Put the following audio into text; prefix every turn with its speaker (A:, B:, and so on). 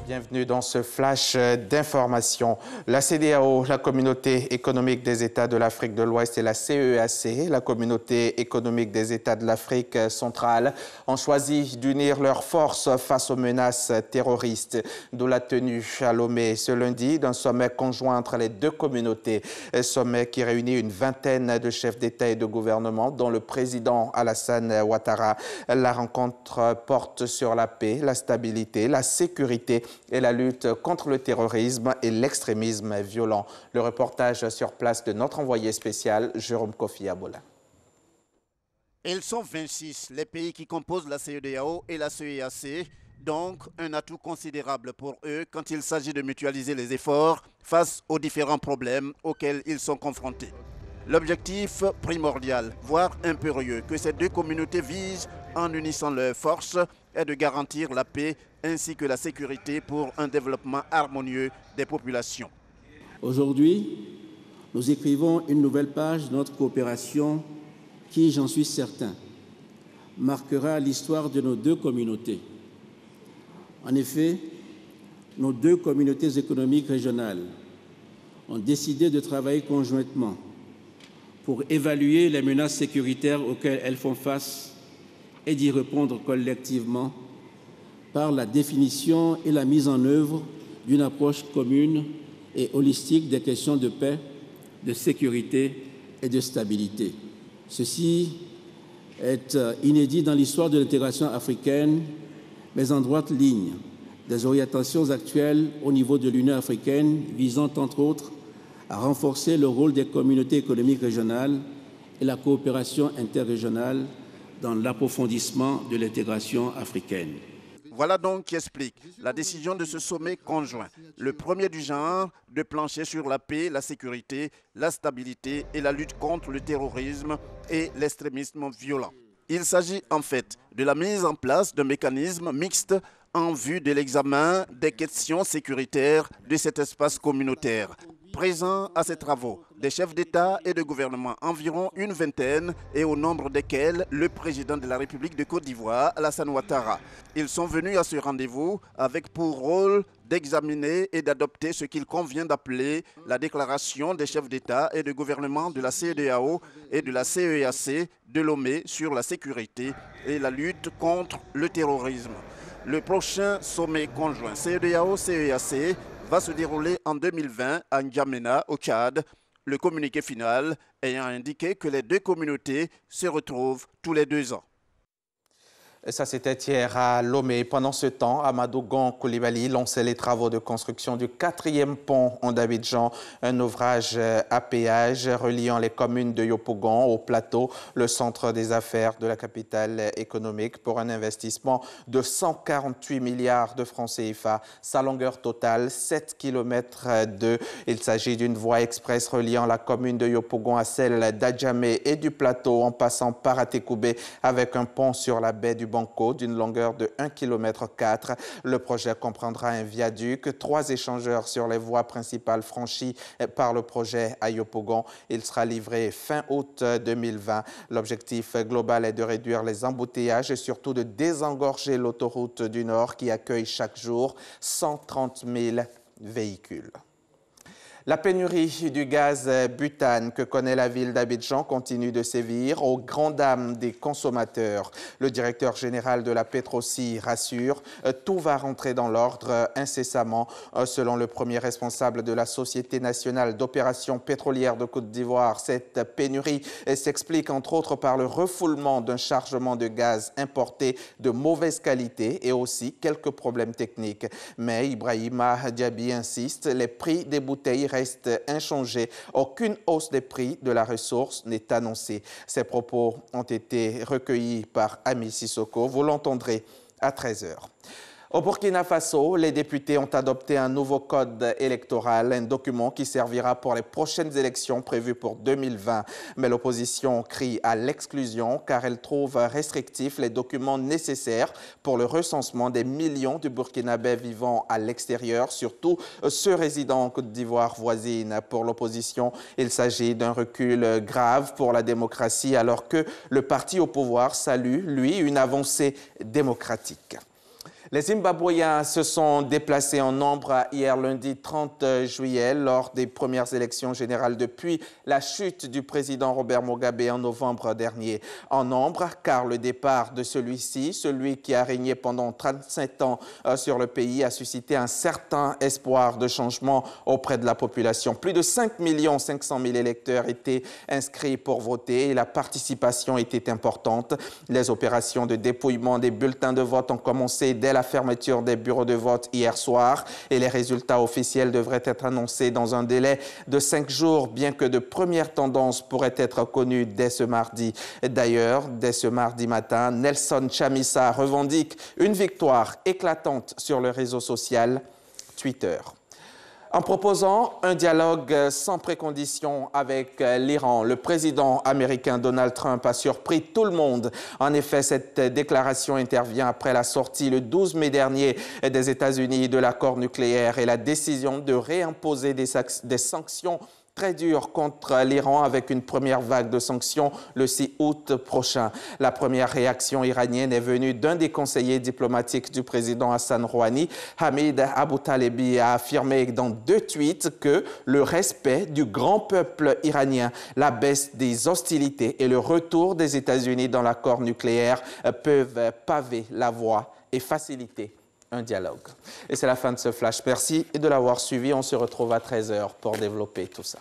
A: Bienvenue dans ce flash d'information. La CEDEAO, la Communauté économique des États de l'Afrique de l'Ouest, et la CEEAC, la Communauté économique des États de l'Afrique centrale, ont choisi d'unir leurs forces face aux menaces terroristes. D'où la tenue à Lomé ce lundi d'un sommet conjoint entre les deux communautés. Sommet qui réunit une vingtaine de chefs d'État et de gouvernement, dont le président Alassane Ouattara. La rencontre porte sur la paix, la stabilité, la sécurité et la lutte contre le terrorisme et l'extrémisme violent. Le reportage sur place de notre envoyé spécial, Jérôme Kofi Abola.
B: Ils sont 26, les pays qui composent la CEDEAO et la CEEAC, donc un atout considérable pour eux quand il s'agit de mutualiser les efforts face aux différents problèmes auxquels ils sont confrontés. L'objectif primordial, voire impérieux, que ces deux communautés visent en unissant leurs forces est de garantir la paix ainsi que la sécurité pour un développement harmonieux des populations.
C: Aujourd'hui, nous écrivons une nouvelle page de notre coopération qui, j'en suis certain, marquera l'histoire de nos deux communautés. En effet, nos deux communautés économiques régionales ont décidé de travailler conjointement pour évaluer les menaces sécuritaires auxquelles elles font face et d'y répondre collectivement par la définition et la mise en œuvre d'une approche commune et holistique des questions de paix, de sécurité et de stabilité. Ceci est inédit dans l'histoire de l'intégration africaine, mais en droite ligne des orientations actuelles au niveau de l'Union africaine visant entre autres à renforcer le rôle des communautés économiques régionales et la coopération interrégionale dans l'approfondissement de l'intégration africaine.
B: Voilà donc qui explique la décision de ce sommet conjoint, le premier du genre, de plancher sur la paix, la sécurité, la stabilité et la lutte contre le terrorisme et l'extrémisme violent. Il s'agit en fait de la mise en place d'un mécanisme mixte en vue de l'examen des questions sécuritaires de cet espace communautaire. Présents à ces travaux, des chefs d'État et de gouvernement, environ une vingtaine, et au nombre desquels le président de la République de Côte d'Ivoire, Alassane Ouattara. Ils sont venus à ce rendez-vous avec pour rôle d'examiner et d'adopter ce qu'il convient d'appeler la déclaration des chefs d'État et de gouvernement de la CEDEAO et de la CEEAC de Lomé sur la sécurité et la lutte contre le terrorisme. Le prochain sommet conjoint CEDEAO-CEEAC va se dérouler en 2020 à N'Djamena, au Tchad, le communiqué final ayant indiqué que les deux communautés se retrouvent tous les 2 ans.
A: Ça, c'était hier à Lomé. Pendant ce temps, Amadou Gon Coulibaly lançait les travaux de construction du 4e pont en d'Abidjan, un ouvrage à péage reliant les communes de Yopougon au plateau, le centre des affaires de la capitale économique, pour un investissement de 148 milliards de francs CFA. Sa longueur totale, 7 km. Il s'agit d'une voie express reliant la commune de Yopougon à celle d'Adjamé et du plateau en passant par Atekoubé avec un pont sur la baie du Banco d'une longueur de 1,4 km. Le projet comprendra un viaduc, 3 échangeurs sur les voies principales franchies par le projet à Yopougon. Il sera livré fin août 2020. L'objectif global est de réduire les embouteillages et surtout de désengorger l'autoroute du Nord qui accueille chaque jour 130 000 véhicules. La pénurie du gaz butane que connaît la ville d'Abidjan continue de sévir aux grandes dames des consommateurs. Le directeur général de la Petroci rassure, tout va rentrer dans l'ordre incessamment. Selon le premier responsable de la Société nationale d'opération pétrolière de Côte d'Ivoire, cette pénurie s'explique entre autres par le refoulement d'un chargement de gaz importé de mauvaise qualité et aussi quelques problèmes techniques. Mais Ibrahima Diaby insiste, les prix des bouteilles restent inchangés. Aucune hausse des prix de la ressource n'est annoncée. Ces propos ont été recueillis par Ami Sissoko. Vous l'entendrez à 13 h. Au Burkina Faso, les députés ont adopté un nouveau code électoral, un document qui servira pour les prochaines élections prévues pour 2020. Mais l'opposition crie à l'exclusion car elle trouve restrictifs les documents nécessaires pour le recensement des millions de Burkinabés vivant à l'extérieur, surtout ceux résidant en Côte d'Ivoire voisine. Pour l'opposition, il s'agit d'un recul grave pour la démocratie alors que le parti au pouvoir salue, lui, une avancée démocratique. Les Zimbabwéens se sont déplacés en nombre hier lundi 30 juillet lors des premières élections générales depuis la chute du président Robert Mugabe en novembre dernier. En nombre, car le départ de celui-ci, celui qui a régné pendant 37 ans sur le pays, a suscité un certain espoir de changement auprès de la population. Plus de 5 500 000 électeurs étaient inscrits pour voter et la participation était importante. Les opérations de dépouillement des bulletins de vote ont commencé dès la fermeture des bureaux de vote hier soir et les résultats officiels devraient être annoncés dans un délai de 5 jours, bien que de premières tendances pourraient être connues dès ce mardi. D'ailleurs, dès ce mardi matin, Nelson Chamisa revendique une victoire éclatante sur le réseau social Twitter. En proposant un dialogue sans précondition avec l'Iran, le président américain Donald Trump a surpris tout le monde. En effet, cette déclaration intervient après la sortie le 12 mai dernier des États-Unis de l'accord nucléaire et la décision de réimposer des sanctions très dur contre l'Iran avec une première vague de sanctions le 6 août prochain. La première réaction iranienne est venue d'un des conseillers diplomatiques du président Hassan Rouhani. Hamid Abou-Talebi a affirmé dans 2 tweets que le respect du grand peuple iranien, la baisse des hostilités et le retour des États-Unis dans l'accord nucléaire peuvent paver la voie et faciliter un dialogue. Et c'est la fin de ce flash. Merci de l'avoir suivi. On se retrouve à 13h pour développer tout ça.